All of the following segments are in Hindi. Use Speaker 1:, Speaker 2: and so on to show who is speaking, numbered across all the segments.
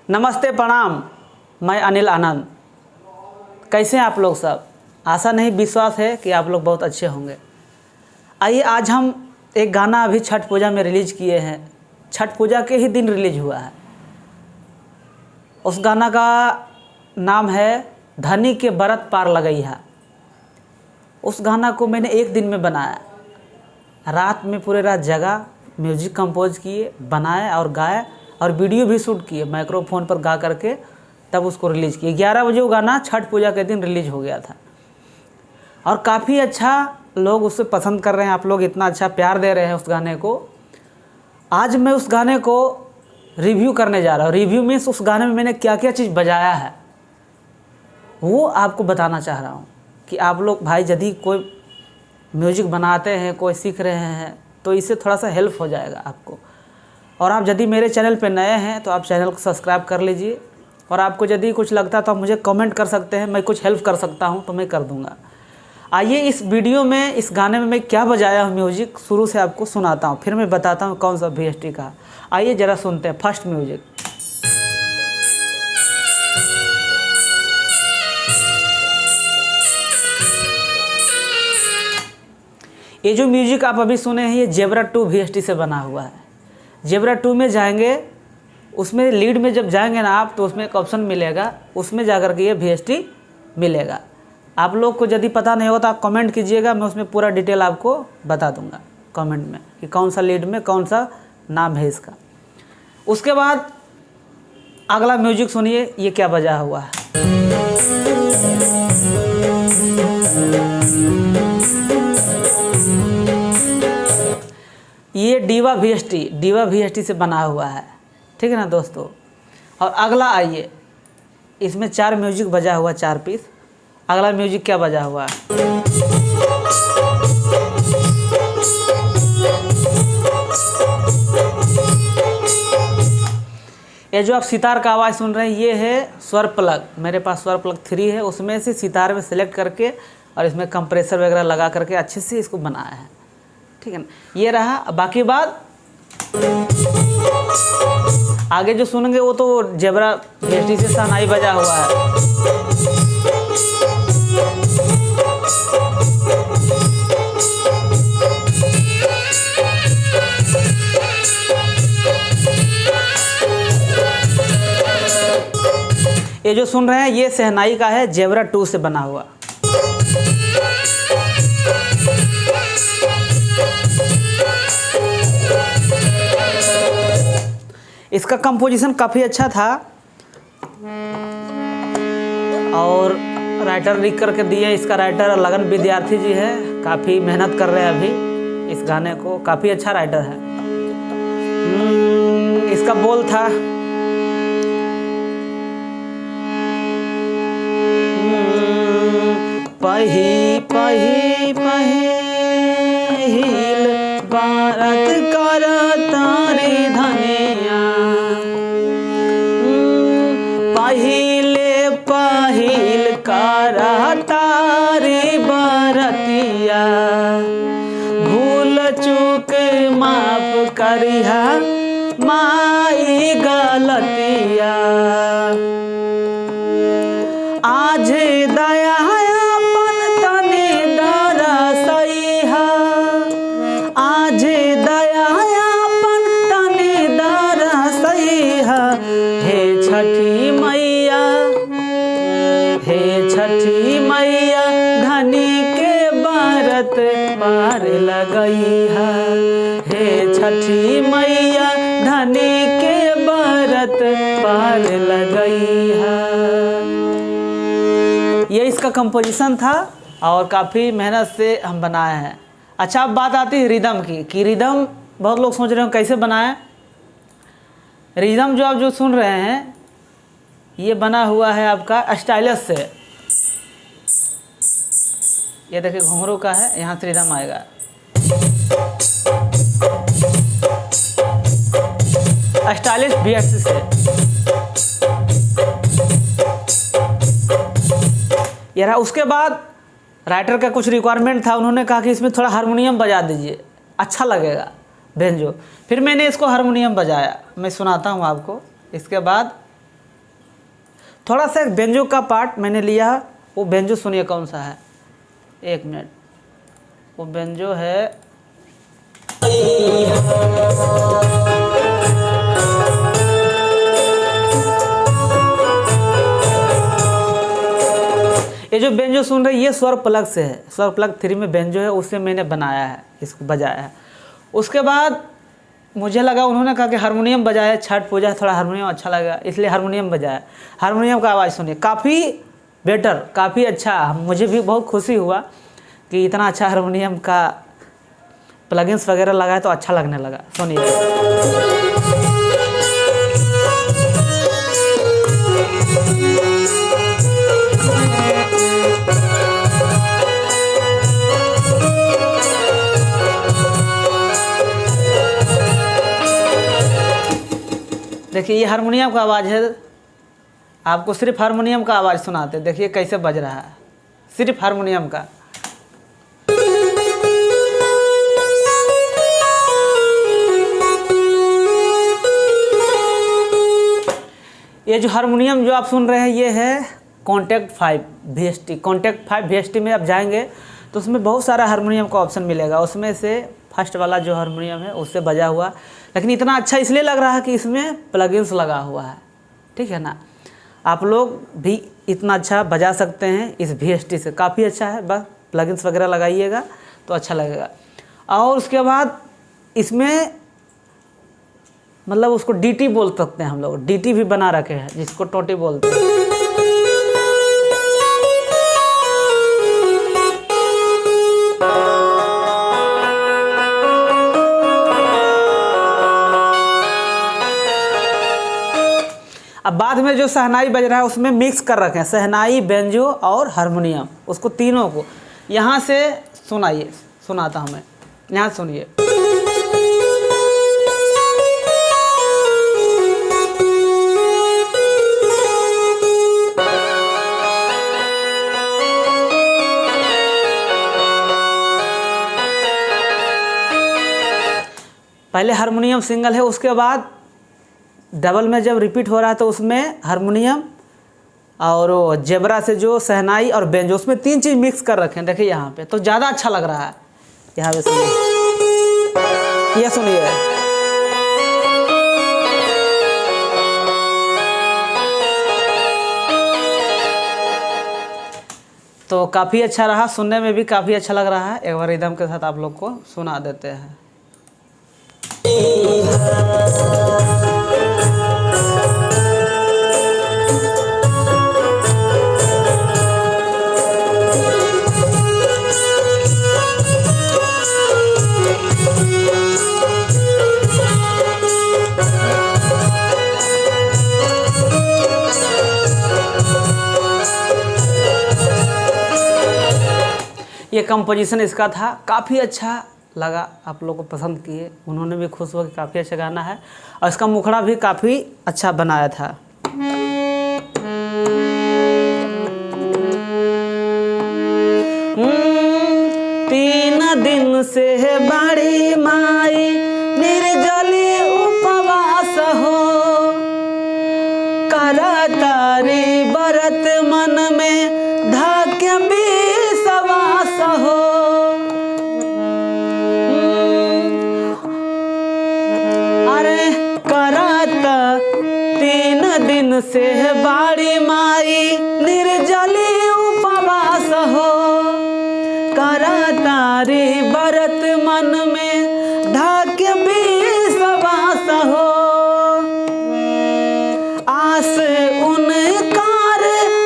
Speaker 1: नमस्ते प्रणाम, मैं अनिल आनंद। कैसे हैं आप लोग सब? आशा नहीं विश्वास है कि आप लोग बहुत अच्छे होंगे। आइए आज हम एक गाना अभी छठ पूजा में रिलीज़ किए हैं। छठ पूजा के ही दिन रिलीज हुआ है। उस गाना का नाम है धनी के बरत पार लगइहा। उस गाना को मैंने एक दिन में बनाया, रात में पूरे रात जगा, म्यूज़िक कंपोज किए, बनाए और गाए और वीडियो भी शूट किए माइक्रोफोन पर गा करके, तब उसको रिलीज़ किए। 11 बजे वो गाना छठ पूजा के दिन रिलीज़ हो गया था और काफ़ी अच्छा लोग उससे पसंद कर रहे हैं। आप लोग इतना अच्छा प्यार दे रहे हैं उस गाने को। आज मैं उस गाने को रिव्यू करने जा रहा हूँ। रिव्यू मीन्स उस गाने में मैंने क्या क्या चीज़ बजाया है वो आपको बताना चाह रहा हूँ कि आप लोग भाई यदि कोई म्यूजिक बनाते हैं, कोई सीख रहे हैं, तो इससे थोड़ा सा हेल्प हो जाएगा आपको। और आप यदि मेरे चैनल पे नए हैं तो आप चैनल को सब्सक्राइब कर लीजिए। और आपको यदि कुछ लगता है तो आप मुझे कमेंट कर सकते हैं, मैं कुछ हेल्प कर सकता हूँ तो मैं कर दूँगा। आइए इस वीडियो में, इस गाने में मैं क्या बजाया हूँ म्यूजिक, शुरू से आपको सुनाता हूँ, फिर मैं बताता हूँ कौन सा VST का। आइए ज़रा सुनते हैं फर्स्ट म्यूजिक। ये जो म्यूजिक आप अभी सुने हैं ये जेब्रा 2 VST से बना हुआ है। जेब्रा 2 में जाएंगे, उसमें लीड में जब जाएंगे ना आप, तो उसमें एक ऑप्शन मिलेगा, उसमें जाकर के ये VST मिलेगा। आप लोग को यदि पता नहीं होता आप कमेंट कीजिएगा, मैं उसमें पूरा डिटेल आपको बता दूंगा कमेंट में कि कौन सा लीड में कौन सा नाम है इसका। उसके बाद अगला म्यूजिक सुनिए, ये क्या बजा हुआ है। ये डीवा VST से बना हुआ है, ठीक है ना दोस्तों। और अगला आइए, इसमें 4 म्यूजिक बजा हुआ, 4 पीस। अगला म्यूजिक क्या बजा हुआ है। ये जो आप सितार का आवाज़ सुन रहे हैं ये है स्वर प्लग। मेरे पास स्वर प्लग 3 है, उसमें से सितार में सेलेक्ट करके और इसमें कंप्रेसर वगैरह लगा करके अच्छे से इसको बनाया है, ठीक है ना। ये रहा। बाकी बात आगे जो सुनेंगे वो तो जेब्रा VST से शहनाई बजा हुआ है। ये जो सुन रहे हैं ये शहनाई का है, जेब्रा 2 से बना हुआ। इसका कंपोजिशन काफ़ी अच्छा था और राइटर लिख करके दिए। इसका राइटर लगन विद्यार्थी जी है, काफ़ी मेहनत कर रहे हैं अभी इस गाने को, काफ़ी अच्छा राइटर है। इसका बोल था पही पही पहिल बारत कर तारे धनिया, पहिले पहिल कर तारे बरतिया, भूल चूक माफ करिहा माई गलतिया, आज दया छठी मैया, हे छठी मैया, धनी के बरत पार लगइहा, हे छठी मैया, धनी के बरत पार लगइहा। ये इसका कंपोजिशन था और काफ़ी मेहनत से हम बनाए हैं। अच्छा, अब बात आती है रिदम की कि रिदम बहुत लोग सोच रहे हो कैसे बनाए। रिदम जो आप जो सुन रहे हैं ये बना हुआ है आपका स्टाइलस से। ये देखिए घुंघरू का है, यहाँ से रिदम आएगा। स्टाइलिश VST से ये रहा। उसके बाद राइटर का कुछ रिक्वायरमेंट था, उन्होंने कहा कि इसमें थोड़ा हारमोनियम बजा दीजिए, अच्छा लगेगा बेंजो। फिर मैंने इसको हारमोनियम बजाया, मैं सुनाता हूँ आपको। इसके बाद थोड़ा सा एक बेंजो का पार्ट मैंने लिया है, वो बेंजो सुनिए कौन सा है, 1 मिनट। वो बेंजो है ये जो बेंजो सुन रहे ये स्वर प्लग से है, स्वर प्लग 3 में बेंजो है, उससे मैंने बनाया है, इसको बजाया है। उसके बाद मुझे लगा, उन्होंने कहा कि हारमोनियम बजाए, छठ पूजा थोड़ा हारमोनियम अच्छा लगा, इसलिए हारमोनियम बजाया। हारमोनियम का आवाज़ सुनिए, काफ़ी बेटर, काफ़ी अच्छा। मुझे भी बहुत खुशी हुआ कि इतना अच्छा हारमोनियम का प्लगइन्स वगैरह लगाए तो अच्छा लगने लगा। सुनिए, देखिए ये हारमोनियम का आवाज़ है, आपको सिर्फ हारमोनियम का आवाज़ सुनाते, देखिए कैसे बज रहा है, सिर्फ हारमोनियम का। ये जो हारमोनियम जो आप सुन रहे हैं ये है कॉन्टैक्ट 5 VST। कॉन्टैक्ट 5 VST में आप जाएंगे तो उसमें बहुत सारा हारमोनियम का ऑप्शन मिलेगा, उसमें से फर्स्ट वाला जो हारमोनियम है उससे बजा हुआ, लेकिन इतना अच्छा इसलिए लग रहा है कि इसमें प्लगइन्स लगा हुआ है, ठीक है ना। आप लोग भी इतना अच्छा बजा सकते हैं इस VST से, काफ़ी अच्छा है, बस प्लगइन्स वगैरह लगाइएगा तो अच्छा लगेगा। और उसके बाद इसमें मतलब उसको DT बोल सकते हैं हम लोग, DT भी बना रखे हैं जिसको टोटी बोलते हैं। अब बाद में जो शहनाई बज रहा है उसमें मिक्स कर रखे हैं, शहनाई, बेंजो और हारमोनियम, उसको तीनों को यहाँ से सुनाइए, सुनाता हूँ मैं, यहाँ सुनिए। पहले हारमोनियम सिंगल है, उसके बाद डबल में जब रिपीट हो रहा है तो उसमें हारमोनियम और जेबरा से जो शहनाई और बेंजो, उसमें 3 चीज़ मिक्स कर रखे हैं। देखिए यहाँ पे तो ज़्यादा अच्छा लग रहा है। यहाँ पे सुनिए, ये सुनिए, तो काफ़ी अच्छा रहा, सुनने में भी काफ़ी अच्छा लग रहा है। एक बार रिदम के साथ आप लोग को सुना देते हैं। ये कंपोजिशन इसका था, काफ़ी अच्छा लगा, आप लोग को पसंद किए, उन्होंने भी खुश हुआ कि काफ़ी अच्छा गाना है। और इसका मुखड़ा भी काफ़ी अच्छा बनाया था। तीन दिन से बड़ी माई निर्जली उपवास हो, करतारी व्रत मन में धाक्य विश्वास हो। अरे करत 3 दिन से बड़ी माई निर्जली उपवास हो, करतारी व्रत मन में धाक्य विश्वास हो। आस उनकार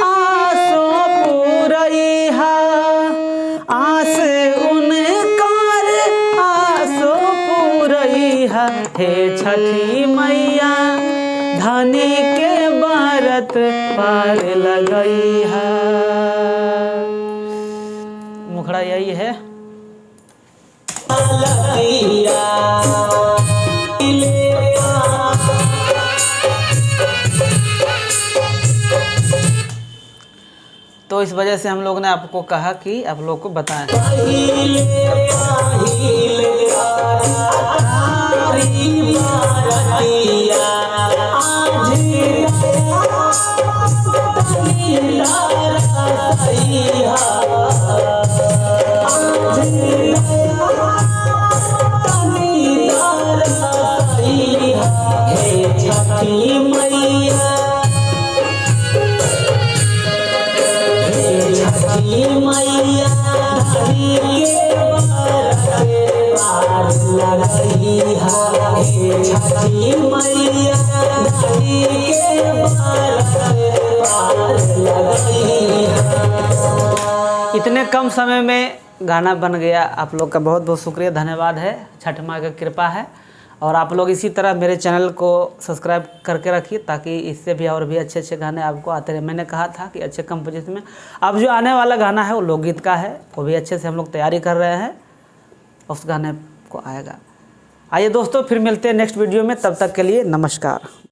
Speaker 1: आसो पूरइहा, आस उनकार आसो पूरइहा। हे छठी मैया धनी के व्रत पार लगइहा। मुखड़ा यही है। तो इस वजह से हम लोग ने आपको कहा कि आप लोग को बताएं। आज इतने कम समय में गाना बन गया। आप लोग का बहुत बहुत शुक्रिया, धन्यवाद है। छठ माँ की कृपा है। और आप लोग इसी तरह मेरे चैनल को सब्सक्राइब करके रखिए ताकि इससे भी और भी अच्छे अच्छे गाने आपको आते रहे। मैंने कहा था कि अच्छे कंपोजिशन में अब जो आने वाला गाना है वो लोकगीत का है, वो भी अच्छे से हम लोग तैयारी कर रहे हैं, उस गाने को आएगा। आइए दोस्तों, फिर मिलते हैं नेक्स्ट वीडियो में। तब तक के लिए नमस्कार।